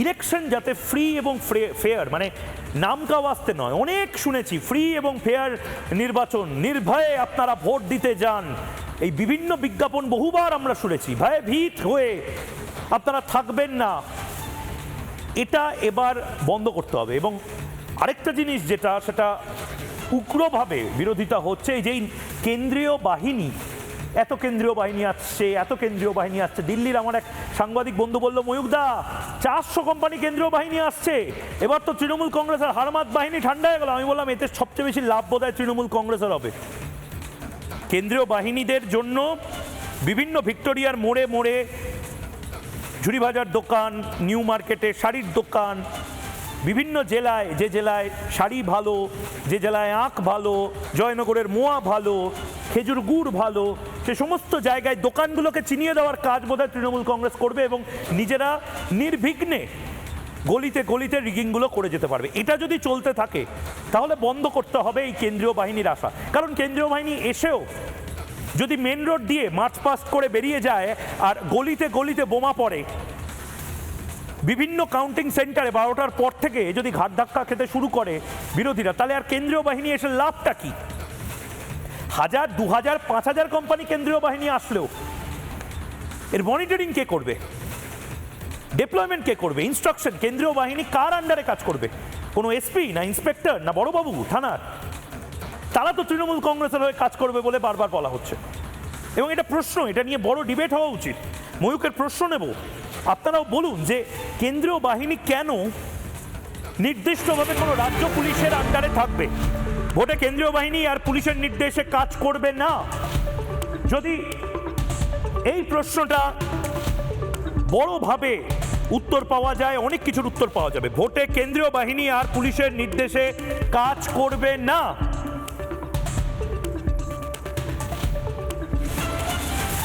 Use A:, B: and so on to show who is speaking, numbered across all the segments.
A: Election যাতে free এবং fair, মানে নাম কাও আসতে নয়, অনেক শুনেছি ফ্রি এবং ফেয়ার নির্বাচন, নির্ভয়ে আপনারা ভোট দিতে যান, এই বিভিন্ন বিজ্ঞাপন বহুবার আমরা শুনেছি, ভয়ে ভীত হয়ে আপনারা থাকবেন না, এটা এবার বন্ধ করতে হবে। এবং আরেকটা জিনিস যেটা, সেটা উগ্রভাবে বিরোধিতা হচ্ছে, এই যে কেন্দ্রীয় বাহিনী, এত কেন্দ্রীয় বাহিনী আসছে, এত কেন্দ্রীয় বাহিনী আসছে। দিল্লির আমার এক সাংবাদিক বন্ধু বলল, ময়ূকদা 400 কোম্পানি কেন্দ্রীয় বাহিনী আসছে, এবার তো তৃণমূল কংগ্রেসের হারমাত বাহিনী ঠান্ডা হয়ে গেল। আমি বললাম এতে সবচেয়ে বেশি লাভ বোধহয় তৃণমূল কংগ্রেসের হবে। কেন্দ্রীয় বাহিনীদের জন্য বিভিন্ন ভিক্টোরিয়ার মোড়ে মোড়ে ঝুড়িভাজার দোকান, নিউ মার্কেটে শাড়ির দোকান, বিভিন্ন জেলায়, যে জেলায় শাড়ি ভালো, যে জেলায় আখ ভালো, জয়নগরের মোয়া ভালো, খেজুর গুড় ভালো, সে সমস্ত জায়গায় দোকানগুলোকে চিনিয়ে দেওয়ার কাজ বোধহয় তৃণমূল কংগ্রেস করবে এবং নিজেরা নির্বিঘ্নে গলিতে গলিতে রিগিংগুলো করে যেতে পারবে। এটা যদি চলতে থাকে তাহলে বন্ধ করতে হবে এই কেন্দ্রীয় বাহিনীর আসা। কারণ কেন্দ্রীয় বাহিনী এসেও যদি মেন রোড দিয়ে মার্চ পাস্ট করে বেরিয়ে যায় আর গলিতে গলিতে বোমা পড়ে, বিভিন্ন কাউন্টিং সেন্টারে 12টার পর থেকে যদি ঘাট ধাক্কা খেতে শুরু করে বিরোধীরা, তাহলে আর কেন্দ্রীয় বাহিনী এসে লাভটা কি? 1000, 2000, 5000 কোম্পানি কেন্দ্রীয় বাহিনী আসলেও এর মনিটরিং কে করবে? ডিপ্লয়মেন্ট কে করবে? ইনস্ট্রাকশন কেন্দ্রীয় বাহিনী কার আন্ডারে কাজ করবে? কোনো এসপি না ইন্সপেক্টর না বড়বাবু থানার? তারা তো তৃণমূল কংগ্রেসের হয়ে কাজ করবে বলে বারবার বলা হচ্ছে। এবং এটা প্রশ্ন, এটা নিয়ে বড় ডিবেট হওয়া উচিত। ময়ূকের প্রশ্ন নেব, আপনারাও বলুন যে কেন্দ্রীয় বাহিনী কেন নির্দিষ্টভাবে কোনো রাজ্য পুলিশের আন্ডারে থাকবে? ভোটে কেন্দ্রীয় বাহিনী আর পুলিশের নির্দেশে কাজ করবে না। যদি এই প্রশ্নটা বড়ভাবে উত্তর পাওয়া যায়, অনেক কিছুর উত্তর পাওয়া যাবে। ভোটে কেন্দ্রীয় বাহিনী আর পুলিশের নির্দেশে কাজ করবে না,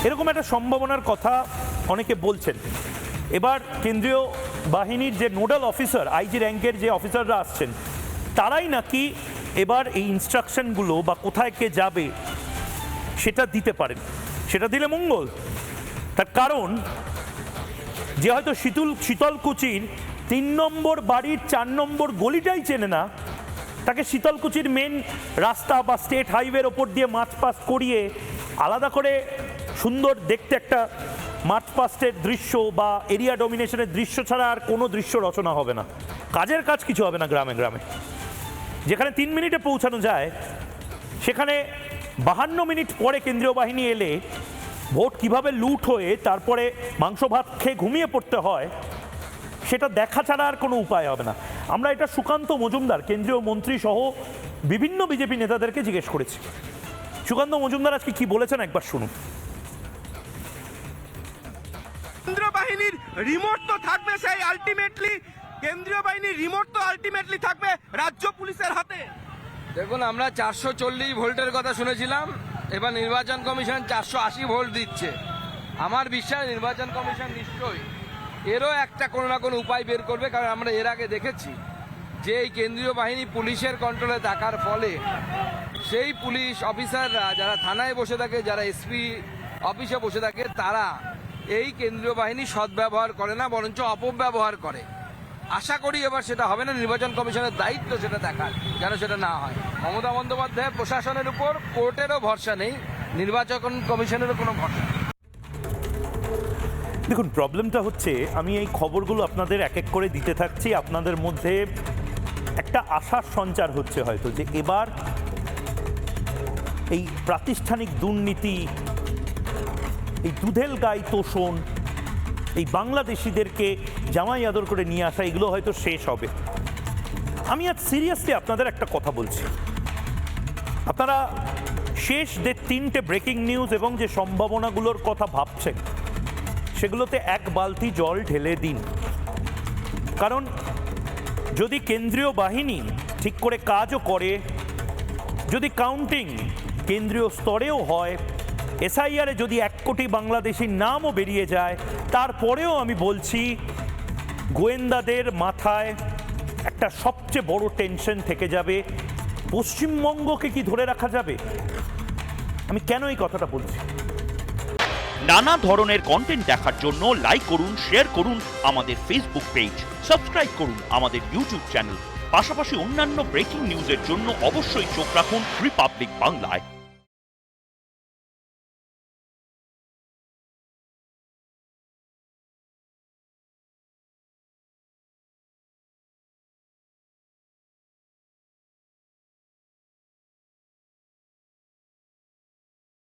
A: এরকম একটা সম্ভাবনার কথা অনেকে বলছেন। এবার কেন্দ্রীয় বাহিনীর যে নোডাল অফিসার, আইজি র্যাঙ্কের যে অফিসাররা আসছেন, তারাই নাকি এবার এই ইনস্ট্রাকশনগুলো বা কোথায় কে যাবে সেটা দিতে পারেন। সেটা দিলে মঙ্গল। তার কারণ যে হয়তো শীতলকুচির 3 নম্বর বাড়ির 4 নম্বর গলিটাই চেনে না, তাকে শীতলকুচির মেন রাস্তা বা স্টেট হাইওয়ের ওপর দিয়ে মার্চ পাস্ট করিয়ে আলাদা করে সুন্দর দেখতে একটা মার্চ পাস্টের দৃশ্য বা এরিয়া ডমিনেশনের দৃশ্য ছাড়া আর কোনো দৃশ্য রচনা হবে না। কাজের কাজ কিছু হবে না গ্রামে গ্রামে। যেখানে 3 মিনিটে পৌঁছানো যায়, সেখানে 52 মিনিট পরে কেন্দ্রীয় বাহিনী এলে ভোট কিভাবে লুট হয়ে তারপরে মাংস ভাত খেয়ে ঘুমিয়ে পড়তে হয়, সেটা দেখা ছাড়া আর কোনো উপায় হবে না। আমরা এটা সুকান্ত মজুমদার কেন্দ্রীয় মন্ত্রী সহ বিভিন্ন বিজেপি নেতাদেরকে জিজ্ঞেস করেছি। সুকান্ত মজুমদার আজকে কি বলেছেন একবার শুনুন।
B: কেন্দ্রীয় বাহিনীর রিমোট তো থাকবে, সেই আলটিমেটলি কেন্দ্রীয় বাহিনীর রিমোট তো আলটিমেটলি থাকবে রাজ্য পুলিশের হাতে।
C: দেখুন, আমরা 440 ভোল্টের কথা শুনেছিলাম, এবার নির্বাচন কমিশন 480 ভোল্ট দিচ্ছে। আমার বিশ্বাস নির্বাচন কমিশন নিশ্চয়ই এরও একটা কোনো না কোনো উপায় বের করবে, কারণ আমরা এর আগে দেখেছি যে এই কেন্দ্রীয় বাহিনী পুলিশের কন্ট্রোলে থাকার ফলে সেই পুলিশ অফিসাররা যারা থানায় বসে থাকে, যারা এসপি অফিসে বসে থাকে, তারা এই কেন্দ্রীয় বাহিনী সদ্ব্যবহার করে না, বরঞ্চ অপব্যবহার করে। আশা করি এবার সেটা হবে না। নির্বাচন কমিশনের দায়িত্ব সেটা দেখার, যেন সেটা না হয়। মমতা বন্দ্যোপাধ্যায় প্রশাসনের উপর কোর্টেরও ভরসা নেই, নির্বাচন কমিশনেরও কোনো ভরসা নেই।
A: দেখুন, প্রবলেমটা হচ্ছে, আমি এই খবরগুলো আপনাদের এক এক করে দিতে থাকছি, আপনাদের মধ্যে একটা আশার সঞ্চার হচ্ছে হয়তো যে এবার এই প্রাতিষ্ঠানিক দুর্নীতি, এই দুধেল গাই তোষণ, এই বাংলাদেশিদেরকে জামাই আদর করে নিয়ে আসা, এগুলো হয়তো শেষ হবে। আমি আজ সিরিয়াসলি আপনাদের একটা কথা বলছি, আপনারা শেষ 3টে ব্রেকিং নিউজ এবং যে সম্ভাবনাগুলোর কথা ভাবছেন সেগুলোতে এক বালতি জল ঢেলে দিন। কারণ যদি কেন্দ্রীয় বাহিনী ঠিক করে কাজও করে, যদি কাউন্টিং কেন্দ্রীয় স্তরেও হয়, এসআইআরে যদি 1 কোটি বাংলাদেশির নামও বেরিয়ে যায়, তারপরেও আমি বলছি গোয়েন্দাদের মাথায় একটা সবচেয়ে বড় টেনশন থেকে যাবে, পশ্চিমবঙ্গকে কি ধরে রাখা যাবে? আমি কেন এই কথাটা বলছি?
D: নানা ধরনের কন্টেন্ট দেখার জন্য লাইক করুন, শেয়ার করুন আমাদের ফেসবুক পেজ, সাবস্ক্রাইব করুন আমাদের ইউটিউব চ্যানেল। পাশাপাশি অন্যান্য ব্রেকিং নিউজের জন্য অবশ্যই চোখ রাখুন রিপাবলিক বাংলায়।